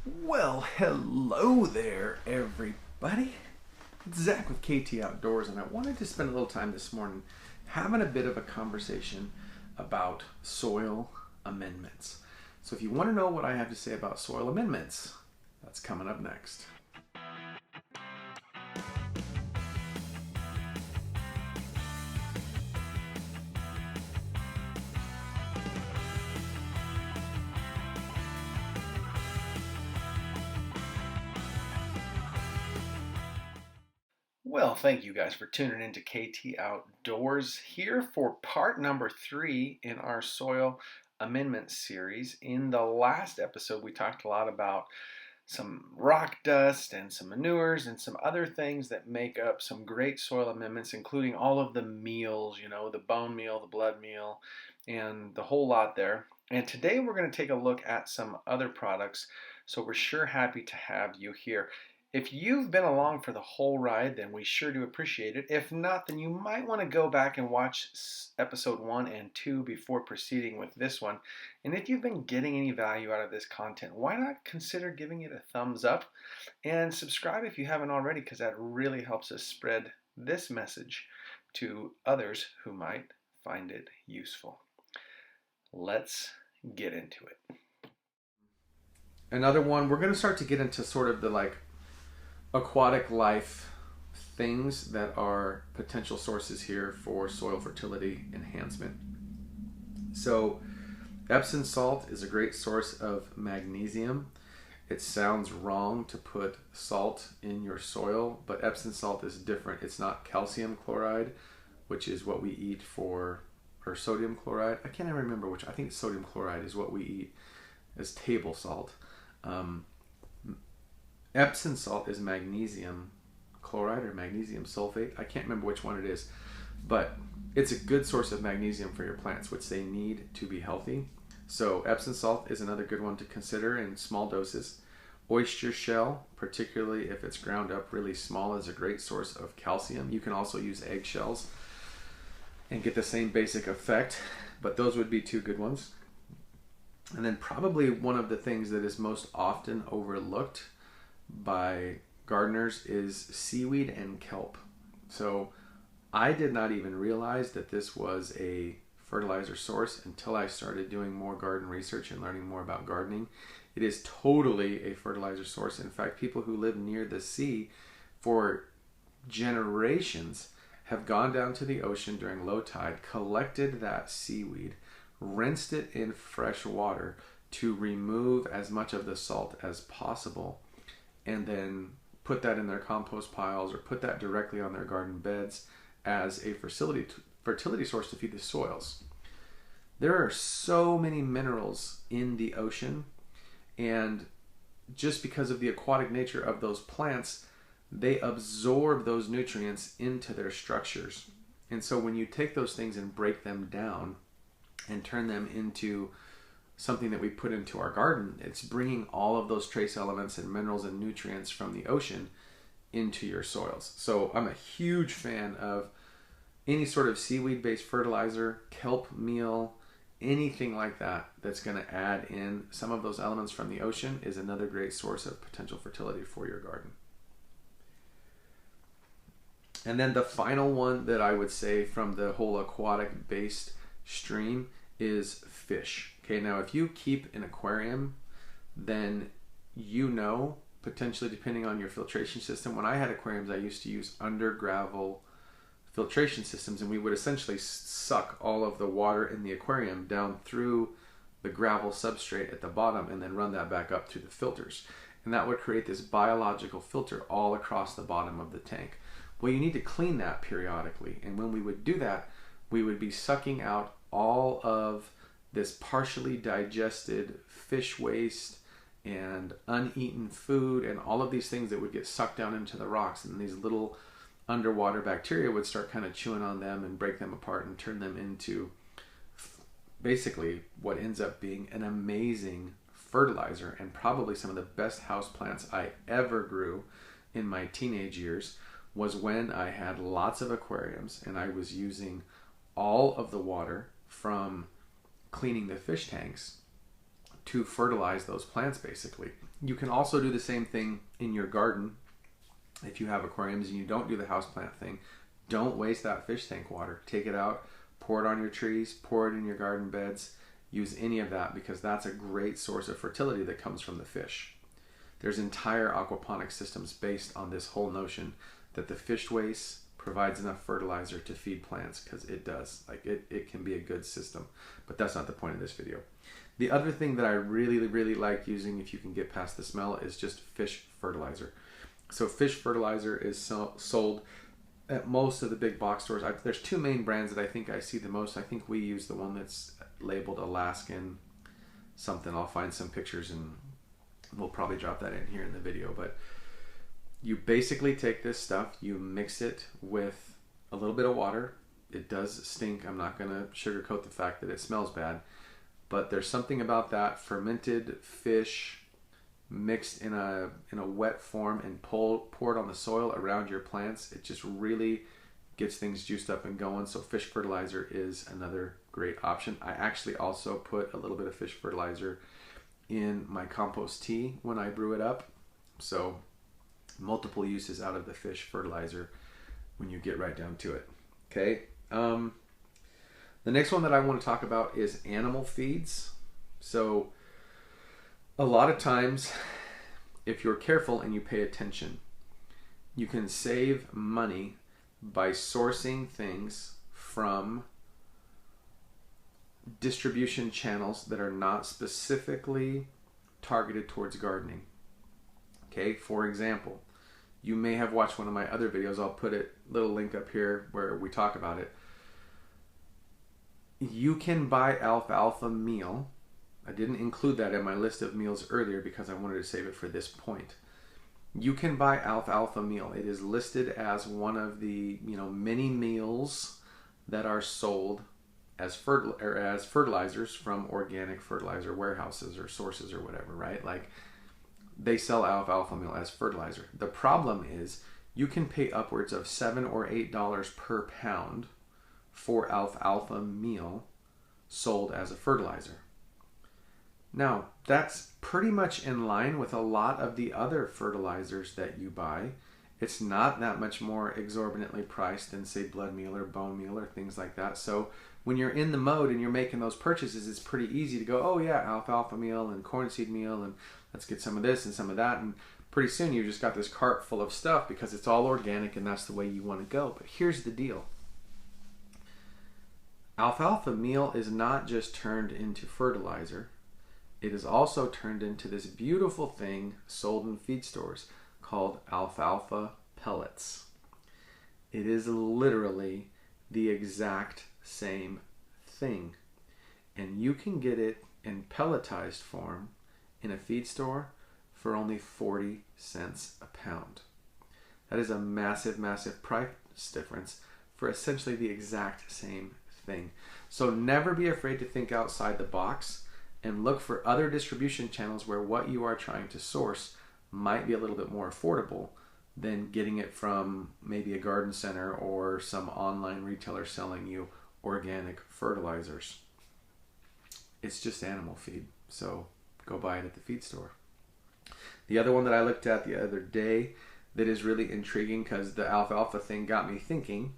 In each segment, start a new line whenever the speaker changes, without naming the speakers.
Well, hello there, everybody. It's Zach with KT Outdoors, and I wanted to spend a little time this morning having a bit of a conversation about soil amendments. So if you want to know what I have to say about soil amendments, that's coming up next. Well, thank you guys for tuning into KT Outdoors here for part number 3 in our soil amendment series. In the last episode, we talked a lot about some rock dust and some manures and some other things that make up some great soil amendments, including all of the meals, the bone meal, the blood meal, and the whole lot there. And today we're going to take a look at some other products, so we're sure happy to have you here. If you've been along for the whole ride, then we sure do appreciate it. If not, then you might want to go back and watch episode 1 and 2 before proceeding with this one. And if you've been getting any value out of this content, why not consider giving it a thumbs up and subscribe if you haven't already, because that really helps us spread this message to others who might find it useful. Let's get into it. Another one, we're going to start to get into sort of the aquatic life things that are potential sources here for soil fertility enhancement. So Epsom salt is a great source of magnesium. It sounds wrong to put salt in your soil, but Epsom salt is different. It's not calcium chloride, which is what we eat or sodium chloride. I can't even remember which. I think sodium chloride is what we eat as table salt. Epsom salt is magnesium chloride or magnesium sulfate. I can't remember which one it is, but it's a good source of magnesium for your plants, which they need to be healthy. So Epsom salt is another good one to consider in small doses. Oyster shell, particularly if it's ground up really small, is a great source of calcium. You can also use eggshells and get the same basic effect, but those would be two good ones. And then probably one of the things that is most often overlooked by gardeners is seaweed and kelp. So I did not even realize that this was a fertilizer source until I started doing more garden research and learning more about gardening. It is totally a fertilizer source. In fact, people who live near the sea for generations have gone down to the ocean during low tide, collected that seaweed, rinsed it in fresh water to remove as much of the salt as possible, and then put that in their compost piles or put that directly on their garden beds as a fertility source to feed the soils. There are so many minerals in the ocean, and just because of the aquatic nature of those plants, they absorb those nutrients into their structures. And so when you take those things and break them down and turn them into something that we put into our garden, it's bringing all of those trace elements and minerals and nutrients from the ocean into your soils. So I'm a huge fan of any sort of seaweed-based fertilizer, kelp meal, anything like that that's going to add in some of those elements from the ocean is another great source of potential fertility for your garden. And then the final one that I would say from the whole aquatic-based stream is fish. Okay, now if you keep an aquarium, then potentially depending on your filtration system, when I had aquariums, I used to use under gravel filtration systems, and we would essentially suck all of the water in the aquarium down through the gravel substrate at the bottom and then run that back up to the filters. And that would create this biological filter all across the bottom of the tank. Well, you need to clean that periodically, and when we would do that, we would be sucking out all of this partially digested fish waste and uneaten food and all of these things that would get sucked down into the rocks, and these little underwater bacteria would start kind of chewing on them and break them apart and turn them into basically what ends up being an amazing fertilizer and probably some of the best house plants I ever grew in my teenage years was when I had lots of aquariums and I was using all of the water from cleaning the fish tanks to fertilize those plants basically. You can also do the same thing in your garden. If you have aquariums and you don't do the houseplant thing, don't waste that fish tank water. Take it out, pour it on your trees, pour it in your garden beds, use any of that, because that's a great source of fertility that comes from the fish. There's entire aquaponics systems based on this whole notion that the fish waste provides enough fertilizer to feed plants, because it does. Like it can be a good system, but that's not the point of this video. The other thing that I really like using, if you can get past the smell, is just fish fertilizer. So fish fertilizer is sold at most of the big box stores. There's two main brands that I think I see the most. I think we use the one that's labeled Alaskan something. I'll find some pictures and we'll probably drop that in here in the video. But you basically take this stuff, you mix it with a little bit of water. It does stink. I'm not going to sugarcoat the fact that it smells bad. But there's something about that fermented fish mixed in a wet form and poured on the soil around your plants. It just really gets things juiced up and going. So fish fertilizer is another great option. I actually also put a little bit of fish fertilizer in my compost tea when I brew it up. So multiple uses out of the fish fertilizer when you get right down to it. Okay. The next one that I want to talk about is animal feeds. So a lot of times, if you're careful and you pay attention, you can save money by sourcing things from distribution channels that are not specifically targeted towards gardening. Okay, for example, you may have watched one of my other videos. I'll put a little link up here where we talk about it. You can buy alfalfa meal. I didn't include that in my list of meals earlier because I wanted to save it for this point. You can buy alfalfa meal. It is listed as one of the many meals that are sold as fertilizers from organic fertilizer warehouses or sources or whatever, right? Like they sell alfalfa meal as fertilizer. The problem is you can pay upwards of $7 or $8 per pound for alfalfa meal sold as a fertilizer. Now, that's pretty much in line with a lot of the other fertilizers that you buy. It's not that much more exorbitantly priced than, say, blood meal or bone meal or things like that. So when you're in the mode and you're making those purchases, it's pretty easy to go, oh yeah, alfalfa meal and corn seed meal, and let's get some of this and some of that. And pretty soon you just got this cart full of stuff because it's all organic and that's the way you want to go. But here's the deal. Alfalfa meal is not just turned into fertilizer. It is also turned into this beautiful thing sold in feed stores called alfalfa pellets. It is literally the exact same thing. And you can get it in pelletized form in a feed store for only 40 cents a pound. That is a massive, massive price difference for essentially the exact same thing. So never be afraid to think outside the box and look for other distribution channels where what you are trying to source might be a little bit more affordable than getting it from maybe a garden center or some online retailer selling you organic fertilizers. It's just animal feed, so go buy it at the feed store. The other one that I looked at the other day that is really intriguing, because the alfalfa thing got me thinking,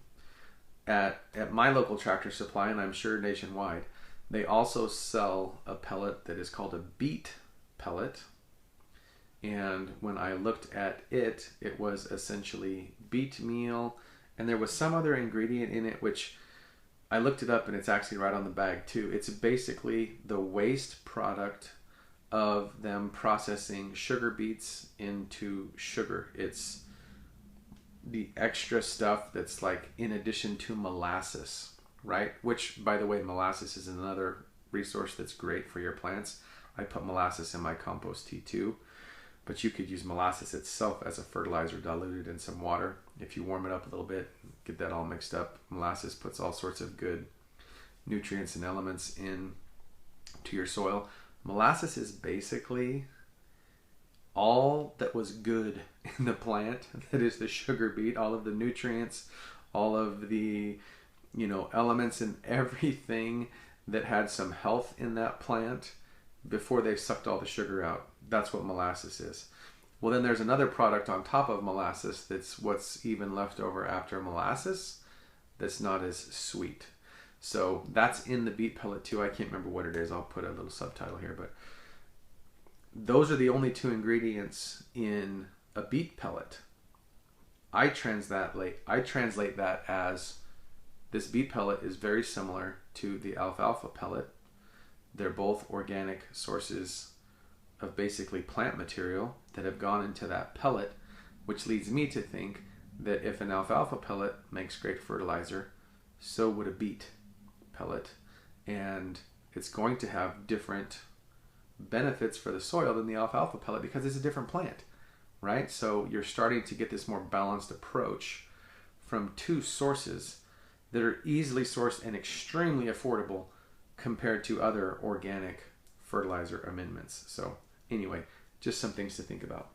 at my local Tractor Supply, and I'm sure nationwide, they also sell a pellet that is called a beet pellet. And when I looked at it, it was essentially beet meal, and there was some other ingredient in it, which I looked it up and it's actually right on the bag too. It's basically the waste product of them processing sugar beets into sugar. It's the extra stuff that's like in addition to molasses, right? Which, by the way, molasses is another resource that's great for your plants. I put molasses in my compost tea too, but you could use molasses itself as a fertilizer diluted in some water. If you warm it up a little bit, get that all mixed up. Molasses puts all sorts of good nutrients and elements in to your soil. Molasses is basically all that was good in the plant, that is the sugar beet, all of the nutrients, all of the elements and everything that had some health in that plant before they've sucked all the sugar out. That's what molasses is. Well, then there's another product on top of molasses that's what's even left over after molasses that's not as sweet. So that's in the beet pellet too. I can't remember what it is. I'll put a little subtitle here, but those are the only two ingredients in a beet pellet. I translate that as this beet pellet is very similar to the alfalfa pellet. They're both organic sources of basically plant material that have gone into that pellet, which leads me to think that if an alfalfa pellet makes great fertilizer, so would a beet pellet. And it's going to have different benefits for the soil than the alfalfa pellet because it's a different plant, right? So you're starting to get this more balanced approach from two sources that are easily sourced and extremely affordable compared to other organic fertilizer amendments. So anyway, just some things to think about.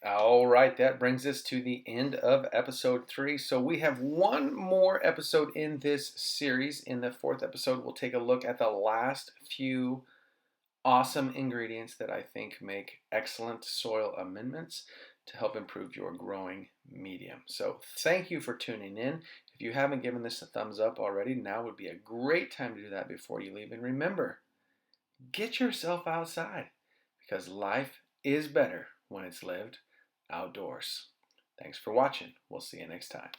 All right, that brings us to the end of episode 3. So we have one more episode in this series. In the 4th episode, we'll take a look at the last few awesome ingredients that I think make excellent soil amendments to help improve your growing medium. So thank you for tuning in. If you haven't given this a thumbs up already, now would be a great time to do that before you leave. And remember, get yourself outside because life is better when it's lived outdoors. Thanks for watching. We'll see you next time.